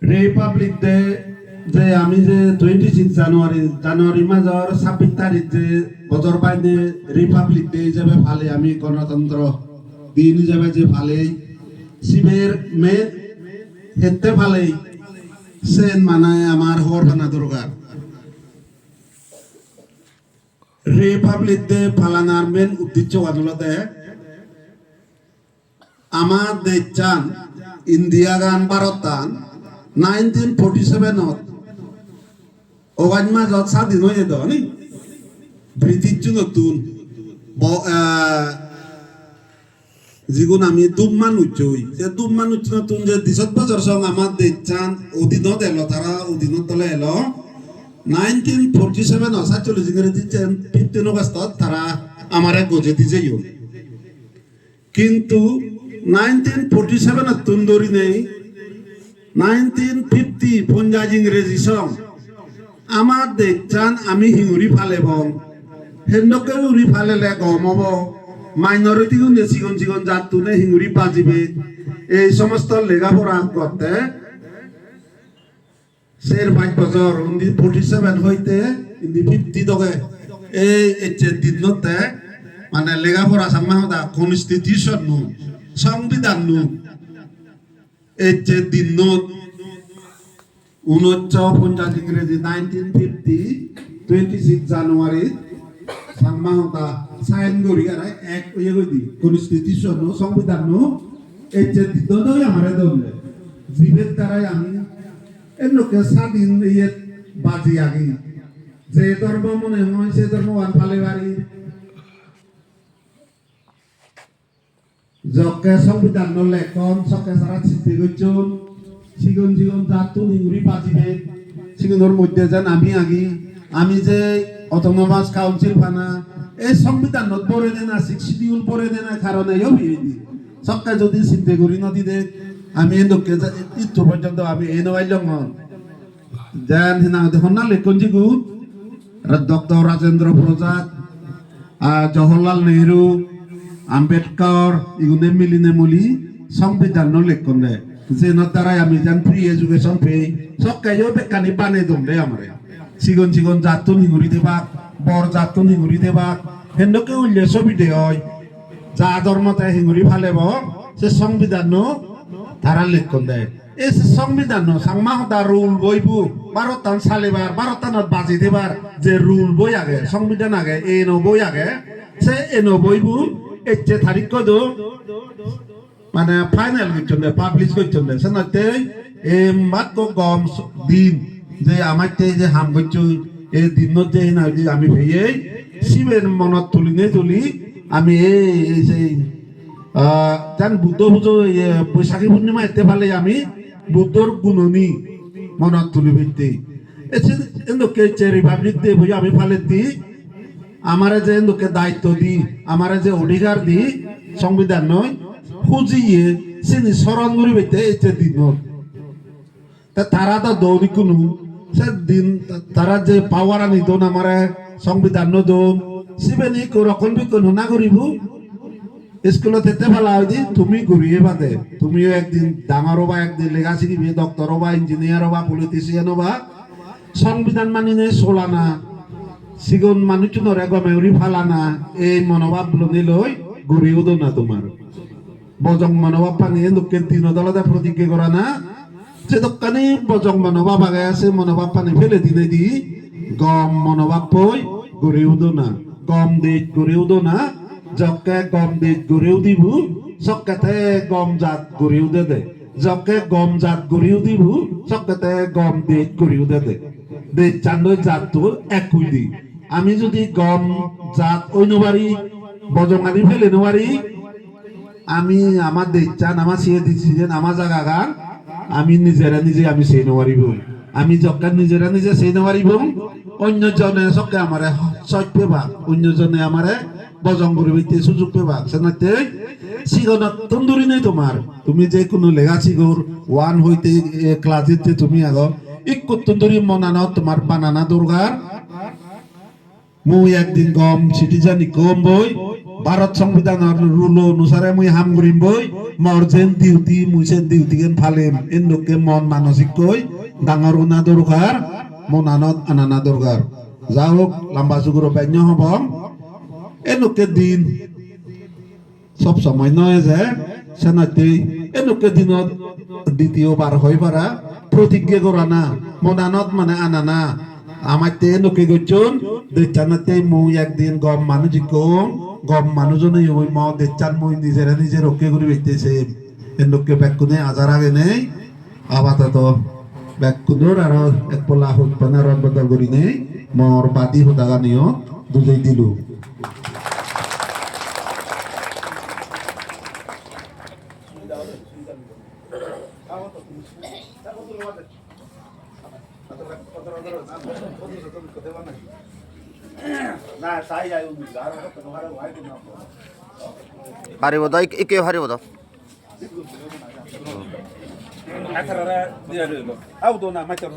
Republic day যে আমি যে 26 জানুয়ারি মাসের 26 তারিখ যে বছর বাইনে রিপাবলিক ডে হিসাবে ফালে আমি গণতন্ত্র দিন হিসাবে যে ফালে শিবের মে হেতে ফালে সেন মানে আমার হওয়ার বানা দরকার রিপাবলিক ডে ফালানার মেন উদ্দেশ্য আদালতে আমার দেশ চান ইন্ডিয়া গান ভারত টান 1947 ওয়ান মাসত স্বাধীন হয়ে যেত নি ব্রিটিশ নতুন যিগুণ আমি দুমান উচ্চই সে দুমান উচ্চ নতুন যে 10 বছর সং আমার দেশ চান অধীনত এলো তারা অধীনত তলে এলো 1947 47 ইংরেজি 15 অগস্টত তারা আমারে গজে দিছে কিন্তু 1947 তুন ধরি নেই 1950 পঞ্জাজ ইংরেজি সং আমার দেশ চান আমি হিঙুরি ফালে বং হেন্দকে উড়ি ফালেলে গম হব মাইনরিটি গুণে চিকন চিকন জাত তুনে হিঙুরি বাজিবে এই সমস্ত লেখাপড়া করতে 5 বছর 47 হইতে 50 তকে এই দিনতে মানে লেখাপড়া সামনা কনস্টিটিউশন নু সংবিধান নু এই দিনত 1950 ইংরেজি 1950 26 জানুয়ারি সাংমাহতা সাইন করি আর এক ইয়ে কই দি কনস্টিটিউশন নো সংবিধান নো এই যে দিদই আমারে দলে জীবের দ্বারাই আমি এনকে স্বাধীন ইয়ে বাজি আগে যে ধর্ম মনে হয় সে ধর্ম ওয়ান ফালে বাড়ি জকে সংবিধান নো লেখন সকে সারা চিঠি গইছন সিগন সিগন জাতু নিগুরি বাজিবে সিগনের মধ্যে যেন আমি আগি আমি যে অটোনমাস কাউন্সিল ফানা এই সংবিধান পড়ে দেনা শিডিউল পড়ে দেনা কারণে সবকা যদি চিন্তা করি নদী দে আমি এনকে ইত্তু পর্যন্ত আমি এ নইলং দেন হিনা দেখুন না লেখন জিগু ডক্টর রাজেন্দ্র প্রসাদ জওহরলাল নেহরু আম্বেদকর ইগুনে মিলিনে মুলি সংবিধান লেখন দে যে দ্বারাই আমি যেন ফ্রি এডুকেশন পে সব কাজও বেকানি বানে দম দে আমারে সিগন সিগন জাতু নিগুরি দেবা বর জাতু নিগুরি দেবা হেন্দকে উল্লে ছবি দে হয় যা ধর্মতে হিঙুরি ফালেব সে সংবিধান তারা লেখন দেয় এই সংবিধান সাংমাহতা রুল বইবু 12 টান সালেবার 12 টানত বাজি দেবার যে রুল বই আগে সংবিধান আগে এ বই আগে সে এ বইবু এচ্ছে তারিখ কদো মানে ফাইনাল করছেন পাবলিশ করছেন সেনাতে এই মাত্র গম দিন যে আমার যে হাম করছ এই দিনত যে না আমি ভেয়ে শিবের মনত তুলি আমি এই সেই জান বুদ্ধ পুজো বৈশাখী পূর্ণিমা এতে পালে আমি বুদ্ধর গুণনী মনত তুলি ফেলতে এন্দকে রিপাবলিক ডে বুঝে আমি ফালে দি আমারে যে এন্দকে দায়িত্ব দি আমারে যে অধিকার দি সংবিধান নয় খুঁজিয়ে চিনি স্মরণ করি পেতে এতে দিনত তারা তো দৌড়ি কোনো সে দিন তারা যে পাওয়ার আনি দোন আমার সংবিধান দোন শিবেনি রকম বিকন না করিব স্কুলত এতে ফেলা হয় দি তুমি ঘুরিয়ে বাদে তুমিও একদিন ডাঙর হবা একদিন লেখা শিখিবি ডক্টর হবা ইঞ্জিনিয়ার হবা পলিটিশিয়ান হবা সংবিধান মানি নে চলানা সিগুন মানুষজনরে গমেউরি ফালানা এই মনোভাব লই ঘুরিয়েও দো না তোমার বজং মনোভাব পানি লোককে দিন দলতে প্রতিজ্ঞা করা না যে দোকানে বজং মনোভাব আগে আছে মনোভাব পানি ফেলে দিনে দি গম মনোভাব পই গড়েও দো না গম দেশ গড়েও দো না যকে গম দেশ গড়েও দিব সকাতে গম জাত গড়েও দে যকে গম জাত গড়েও দিব সকাতে গম দেশ গড়েও দে দেশ চান্দই জাত তো একই দি আমি যদি গম জাত অন্যবাড়ি বজং আদি ফেলে নোয়ারি আমি আমার দেশ চান আমার সে দিচ্ছিলেন আমার জায়গা গান আমি নিজেরা নিজে আমি সেই নেওয়ারিব আমি যখন নিজেরা নিজে সেই নেওয়ারিব অন্যজনে সবকে আমার সহ্য পেবা অন্যজনে আমার বজং করিতে সুযোগ পেবা সেনাতে সিগনত তন্দুরি নেই তোমার তুমি যে কোনো লেখা শিগর 1 হইতে ক্লাসেতে তুমি আগ ইকো তন্দুরি মনানো তোমার বানানা দরকার মুই একদিন গম সিটি জানি কম বই ভারত সংবিধানের রুল অনুসারে মুই হাম করিম বই মর যেন ডিউটি মুই সেন ডিউটি কেন ফালিম এন লোকে মন মানসিক কই ডাঙর উনা দরকার মন আনত আনানা দরকার যা হোক লম্বা যুগর বান্য হব এন লোকে দিন সব সময় নয় যে সেনাতে এন লোকে দিনত দ্বিতীয়বার হই পারা প্রতিজ্ঞা করা না মন আনত মানে আনানা আমার তে নকে গচন দেচানাতে মুই একদিন গম মানুষ কম গম মানুষজনে ওই ম দেচান মুই নিজেরা নিজে রক্ষে করে বেঁচতেছে এর লোককে ব্যাকুনে আজার আগে নেই আপাতত ব্যাকুনোর আর এক পোলা উৎপন্ন রদবদল করি নেই মর বাদি হোদাগা নিয় দুজেই দিলু হারিব দাও একে হারিব দাও akarara dia dulu. Au dona macam